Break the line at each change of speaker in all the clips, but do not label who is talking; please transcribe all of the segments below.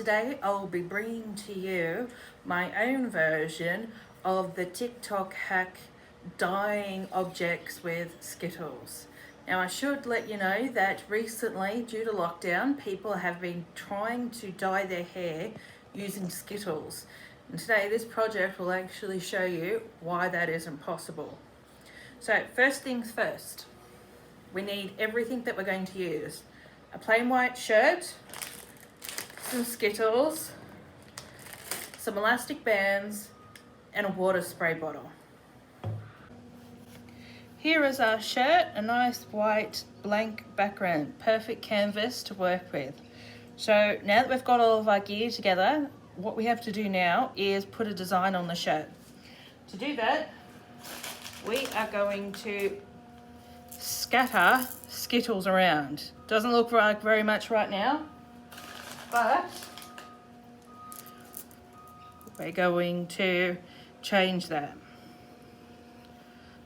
today I'll be bringing to you my own version of the Tic Toc hack dyeing objects with Skittles. Now I should let you know that recently, due to lockdown, people have been trying to dye their hair using Skittles. And today this project will actually show you why that isn't possible. So first things first, we need everything that we're going to use. A plain white shirt, some Skittles, some elastic bands, and a water spray bottle. Here is our shirt, a nice white blank background, perfect canvas to work with. So now that we've got all of our gear together, what we have to do now is put a design on the shirt. To do that, we are going to scatter Skittles around. Doesn't look like very much right now, but we're going to change that.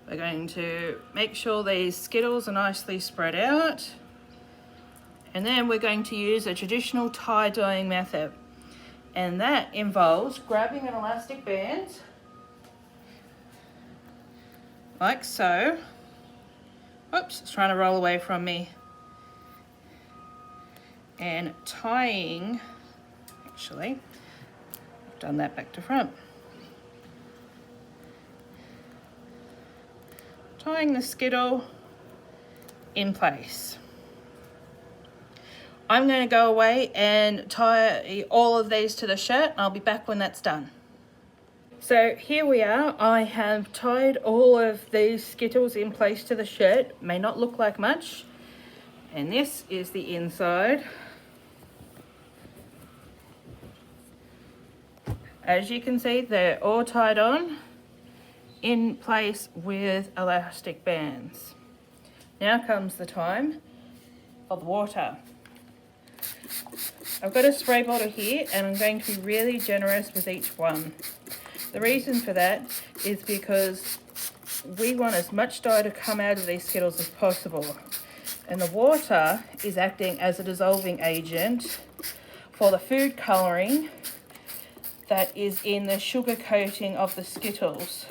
We're going to make sure these Skittles are nicely spread out, and then we're going to use a traditional tie dyeing method, and that involves grabbing an elastic band like so. Oops, it's trying to roll away from me. And tying, actually, I've done that back to front. Tying the Skittle in place. I'm going to go away and tie all of these to the shirt, and I'll be back when that's done. So here we are. I have tied all of these Skittles in place to the shirt. May not look like much. And this is the inside. As you can see, they're all tied on in place with elastic bands. Now comes the time of the water. I've got a spray bottle here, and I'm going to be really generous with each one. The reason for that is because we want as much dye to come out of these Skittles as possible. And the water is acting as a dissolving agent for the food colouring that is in the sugar coating of the Skittles.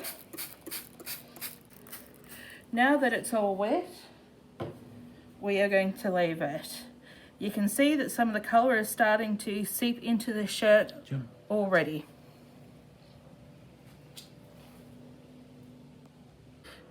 Now that it's all wet, we are going to leave it. You can see that some of the colour is starting to seep into the shirt already.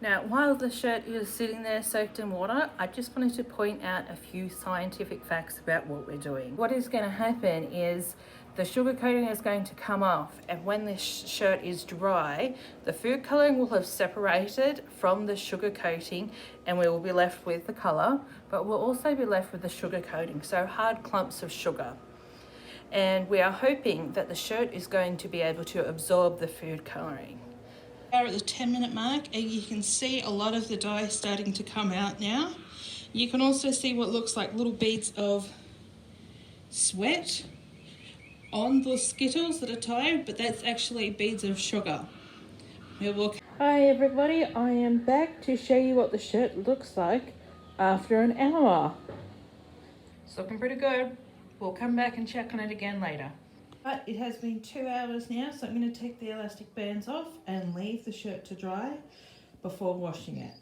Now, while the shirt is sitting there soaked in water, I just wanted to point out a few scientific facts about what we're doing. What is going to happen is the sugar coating is going to come off, and when this shirt is dry, the food colouring will have separated from the sugar coating, and we will be left with the colour, but we'll also be left with the sugar coating, so hard clumps of sugar. And we are hoping that the shirt is going to be able to absorb the food colouring. We're at the 10-minute mark, and you can see a lot of the dye starting to come out now. You can also see what looks like little beads of sweat on the Skittles that are tied, but that's actually beads of sugar. Hi everybody, I am back to show you what the shirt looks like after an hour. It's looking pretty good. We'll come back and check on it again later. But it has been 2 hours now, so I'm going to take the elastic bands off and leave the shirt to dry before washing it.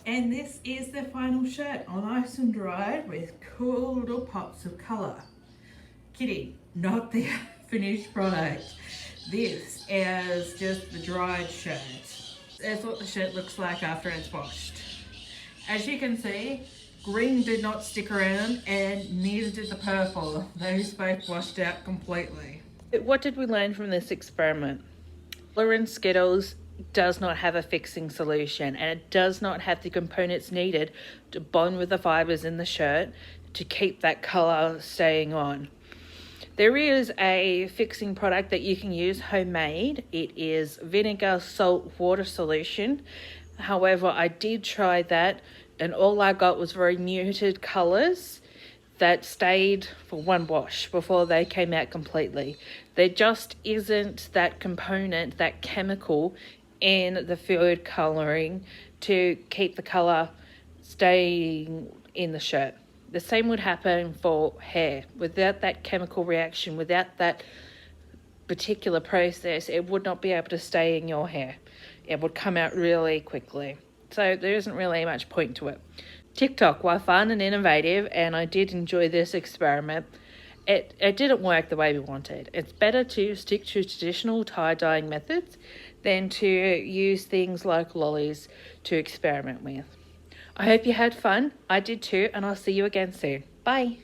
And this is the final shirt, all nice and dried with cool little pops of colour. Kidding, not the finished product. This is just the dried shirt. That's what the shirt looks like after it's washed. As you can see, green did not stick around, and neither did the purple. Those both washed out completely. What did we learn from this experiment? Colour in Skittles does not have a fixing solution, and it does not have the components needed to bond with the fibres in the shirt to keep that colour staying on. There is a fixing product that you can use homemade. It is vinegar, salt, water solution. However, I did try that, and all I got was very muted colours that stayed for one wash before they came out completely. There just isn't that component, that chemical in the food colouring to keep the colour staying in the shirt. The same would happen for hair. Without that chemical reaction, without that particular process, it would not be able to stay in your hair. It would come out really quickly. So there isn't really much point to it. Tic Toc, while fun and innovative, and I did enjoy this experiment, it didn't work the way we wanted. It's better to stick to traditional tie-dyeing methods than to use things like lollies to experiment with. I hope you had fun. I did too, and I'll see you again soon. Bye.